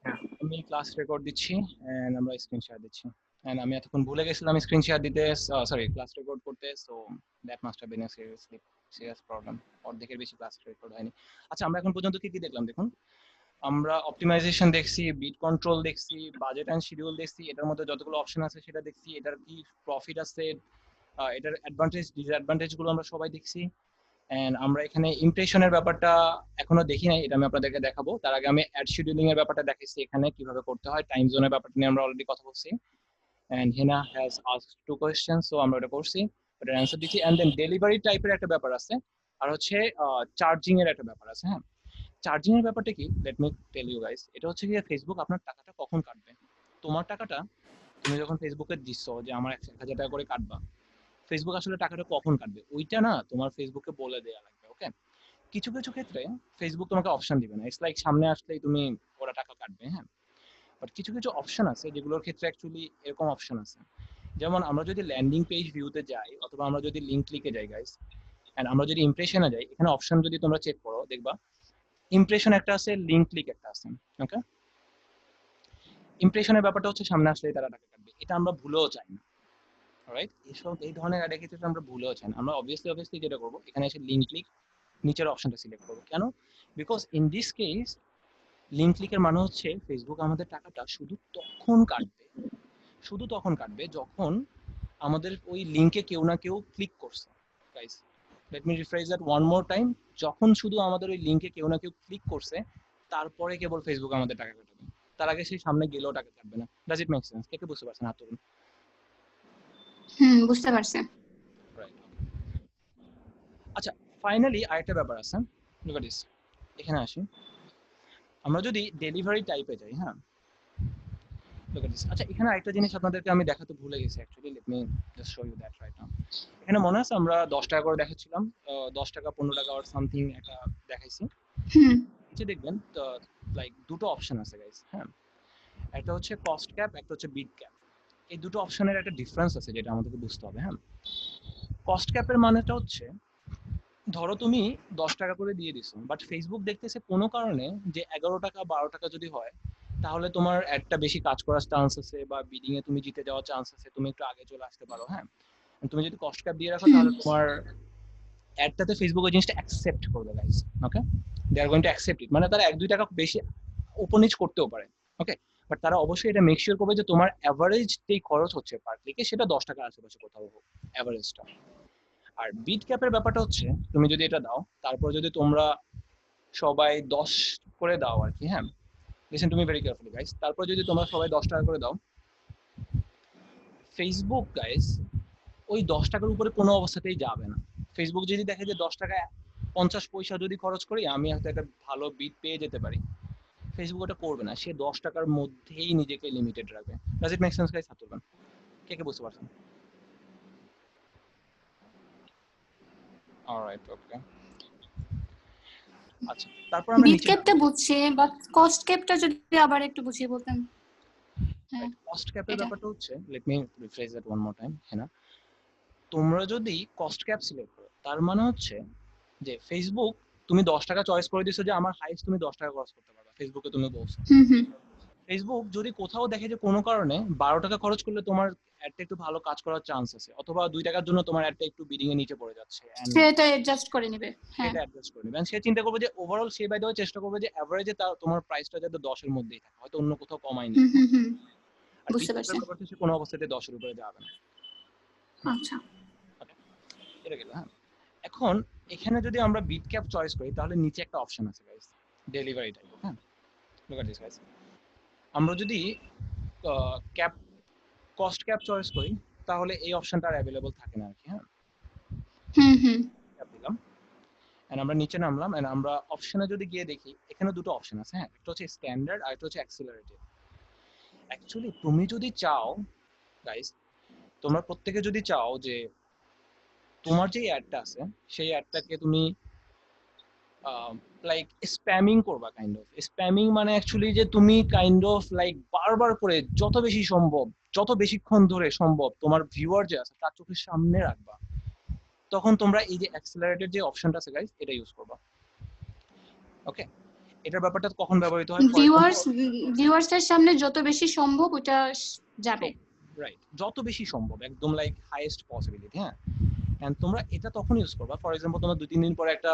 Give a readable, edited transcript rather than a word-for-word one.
হ্যাঁ, আমি class record দিচ্ছি এন্ড আমরা স্ক্রিন শেয়ার দিচ্ছি। এন্ড আমি এতক্ষণ ভুলে গেছিলাম স্ক্রিন শেয়ার দিতে, সরি ক্লাস রেকর্ড করতে। So that must have been a serious problem. অর্ধেকের বেশি ক্লাস রেকর্ড হয়নি। আচ্ছা, আমরা এখন পর্যন্ত কি কি দেখলাম দেখুন। আমরা অপটিমাইজেশন দেখছি, বিট কন্ট্রোল দেখছি, বাজেট এন্ড শিডিউল দেখছি, এটার মধ্যে যতগুলো অপশন আছে সেটা দেখছি, এটার কি প্রফিট আছে, এটার অ্যাডভান্টেজ ডিসঅ্যাডভান্টেজ গুলো আমরা সবাই দেখছি। এন্ড আমরা এখানে ইমপ্রেশনের ব্যাপারটা এখনো দেখি নাই, এটা আমি আপনাদেরকে দেখাবো। তার আগে আমি অ্যাড শিডিউলিং এর ব্যাপারটা দেখাইছি, এখানে কিভাবে করতে হয়। টাইম জোনের ব্যাপারটা নিয়ে আমরা অলরেডি কথা বলছি। And Hena has asked to question, so আমরা এটা করছি, এটার অ্যান্সার দিচ্ছি। এন্ড দেন ডেলিভারি টাইপের একটা ব্যাপার আছে, আর হচ্ছে চার্জিং এর একটা ব্যাপার আছে। হ্যাঁ, চার্জিং এর ব্যাপারটা কি, let me tell you guys. এটা হচ্ছে কি, ফেসবুক আপনার টাকাটা কখন কাটবে। তোমার টাকাটা তুমি যখন ফেসবুকে দিচ্ছ যে আমার 1,000 টাকা করে কাটবা, ফেসবুক আসলে টাকাটা কখন কাটবে ওইটা না তোমার ফেসবুকে বলে দেয়া লাগবে। ওকে, কিছু কিছু ক্ষেত্রে ফেসবুক তোমাকে অপশন দিবে না, ইটস লাইক সামনে আসলেই তুমি ওরা টাকা কাটবে। হ্যাঁ, বাট কিছু কিছু অপশন আছে যেগুলোর ক্ষেত্রে অ্যাকচুয়ালি এরকম অপশন আছে। যেমন আমরা যদি ল্যান্ডিং পেজ ভিউতে যাই অথবা আমরা যদি লিঙ্ক ক্লিকে যাই গাইস, এন্ড আমরা যদি ইমপ্রেশনে যাই, এখানে অপশন যদি তোমরা চেক করো দেখবা ইমপ্রেশন একটা আছে, লিঙ্ক ক্লিক একটা আছে। ওকে, ইমপ্রেশনের ব্যাপারটা হচ্ছে সামনে আসলেই তারা টাকা কাটবে, এটা আমরা ভুলেও চাই না। রাইট, এসব এই ধরনের অ্যাডের ক্ষেত্রে আমরা ভুলেও চাই না। আমরা অবভিয়াসলি যেটা করবো, এখানে এসে লিঙ্ক ক্লিক নিচের অপশনটা সিলেক্ট করবো। কেন? Because in this case link ক্লিকের মানে হচ্ছে ফেসবুক আমাদের টাকাটা শুধু তখন কাটবে যখন আমাদের ওই লিঙ্কে কেউ না কেউ ক্লিক করছে। Guys, let me refresh that one more time. যখন শুধু আমাদের ওই লিঙ্কে কেউ না কেউ ক্লিক করছে, তারপরে কেবল ফেসবুক আমাদের টাকা কাটবে। তার আগে সেই সামনে গেলেও টাকা কাটবে না। Does it make sense? কে কে বুঝতে পারছেন? হাত তুলুন। বুঝতে পারছি। রাইট। আচ্ছা, ফাইনালি আরেকটা ব্যাপার আছে। Look at this. এখানে আসি, আমরা যদি ডেলিভারি টাইপে যাই। হ্যাঁ, লুক এট দিস। আচ্ছা, এখানে আরেকটা জিনিস আপনাদেরকে আমি দেখাতে ভুলে গেছি actually. Let me just show you that right now. এখানে মনে আছে আমরা 10 টাকা করে দেখাচ্ছিলাম, 10 টাকা 15 টাকা অর সামথিং একটা দেখাইছি। হুম নিচে দেখবেন লাইক দুটো অপশন আছে গাইস। হ্যাঁ, একটা হচ্ছে কস্ট ক্যাপ, একটা হচ্ছে বিট ক্যাপ। এই দুটো অপশনের একটা ডিফারেন্স আছে যেটা আমাদেরকে বুঝতে হবে। হ্যাঁ, কস্ট ক্যাপের মানেটা হচ্ছে, ধরো তুমি 10 টাকা করে দিয়ে দিছো, বাট ফেসবুক দেখতেছে কোনো কারণে যে 11 টাকা 12 টাকা যদি হয়, তাহলে তোমার একটা বেশি কাজ করার চান্স আছে বা বিডিং এ তুমি জিতে যাওয়ার চান্স আছে, তুমি একটু আগে চলে আসতে পারো। হ্যাঁ, তুমি যদি কস্ট ক্যাপ দিয়ে রাখো হুম তাহলে তোমার অ্যাডটাতে ফেসবুক ওই জিনিসটা অ্যাকসেপ্ট করবে guys. Okay, they are going to accept it. মানে তারা 1-2 টাকা বেশি ওপর নিচ করতেও পারে। ওকে, বাট তারা অবশ্যই এটা মেক শিওর করবে যে তোমার এভারেজ যেই খরচ হচ্ছে পার ক্লিকে সেটা 10 টাকার আশেপাশে কোথাও হোক এভারেজটা। আর বিট ক্যাপের ব্যাপারটা হচ্ছে, তুমি যদি এটা দাও, তারপর যদি তোমরা সবাই 10 করে দাও আর কি। হ্যাঁ, listen to me very carefully guys. তারপর যদি তোমরা সবাই 10 টাকা করে দাও, ফেসবুক গাইস ওই 10 টাকার উপরে কোনো অবস্থাতেই যাবে না। ফেসবুক যদি দেখে যে 10 টাকা 50 পয়সা যদি খরচ করি আমি হয়তো একটা ভালো বিট পেয়ে যেতে পারি, ফেসবুক ওটা করবে না। সে 10 টাকার মধ্যেই নিজেকে লিমিটেড রাখবে। Does it make sense guys? হাত তুলবেন। কে কে বুঝতে পারছেন? অলরাইট, ওকে। আচ্ছা, তারপর আমরা বিট নিচে ক্যাপটা নামলাম। বুঝছি, বাট কস্ট ক্যাপটা যদি আবার একটু বুঝিয়ে বলতেন। হ্যাঁ, রাইট, কস্ট ক্যাপের এটা ব্যাপারটা হচ্ছে, let me refresh that one more time. হ্যাঁ না, তোমরা যদি কস্ট ক্যাপ সিলেক্ট করো, তার মানে হচ্ছে যে ফেসবুক, তুমি 10 টাকা চয়েস করে দিছো যে আমার হাইস্ট তুমি 10 টাকা খরচ করতে পারবে, ফেসবুকে তুমি বলছো। হুম ফেসবুক যদি কোথাও দেখে যে কোনো কারণে 12 টাকা খরচ করলে তোমার অ্যাডটা একটু ভালো কাজ করার চান্স আছে, অথবা 2 টাকার জন্য তোমার অ্যাডটা একটু বিডিং এ নিচে পড়ে যাচ্ছে, এন্ড সেটা অ্যাডজাস্ট করে নিবে। হ্যাঁ, সেটা অ্যাডজাস্ট করে নেবে। সে চিন্তা করবে যে ওভারঅল, সে বাই দ্য ওয়ে চেষ্টা করবে যে এভারেজে তার তোমার প্রাইসটা যাতে 10 এর মধ্যেই থাকে, হয়তো অন্য কোথাও কমাই নিবে। হুম আর বিট বুঝতে পারছি। ক্যাপের ব্যাপারটা হচ্ছে কোনো অবস্থাতে 10 এর উপরে যাবে না। আচ্ছা, ওকে, এটা গেল। হ্যাঁ, এখন এখানে যদি আমরা বিট ক্যাপ চয়েস করি, তাহলে নিচে একটা অপশন আছে গাইস, ডেলিভারি টাইপ। হ্যাঁ, লুক এট দিস গাইস। আমরা যদি ক্যাপ কস্ট ক্যাপ চয়েস করি, তাহলে এই অপশনটা আর অ্যাভেলেবল থাকে না আর কি। হ্যাঁ, হুম ক্যাপ দিলাম, এন্ড আমরা নিচে নামলাম, এন্ড আমরা অপশনে যদি গিয়ে দেখি, এখানে দুটো অপশন আছে। হ্যাঁ, একটা হচ্ছে স্ট্যান্ডার্ড আর একটা হচ্ছে অ্যাক্সিলারেটেড। অ্যাকচুয়ালি তুমি যদি চাও গাইস, তোমরা প্রত্যেকে যদি চাও যে তোমার যে অ্যাডটা আছে সেই অ্যাডটাকে তুমি লাইক স্প্যামিং করবা, কাইন্ড অফ স্প্যামিং মানে অ্যাকচুয়ালি যে তুমি কাইন্ড অফ লাইক বারবার করে যত বেশি সম্ভব, যত বেশিক্ষণ ধরে সম্ভব তোমার ভিউয়ার যে আছে তার চোখের সামনে রাখবা, তখন তোমরা এই যে অ্যাক্সিলারেটেড যে অপশনটা আছে গাইস, এটা ইউজ করবা। ওকে, এটার ব্যাপারটা কখন ব্যবহৃত হয়? ফর ভিউয়ার্সের সামনে যত বেশি সম্ভব ওটা যাবে। রাইট, যত বেশি সম্ভব, একদম লাইক হাইয়েস্ট পসিবিলিটি। হ্যাঁ, এন্ড তোমরা এটা তখন ইউজ করবা, ফর এক্সাম্পল তোমরা 2-3 দিন পরে একটা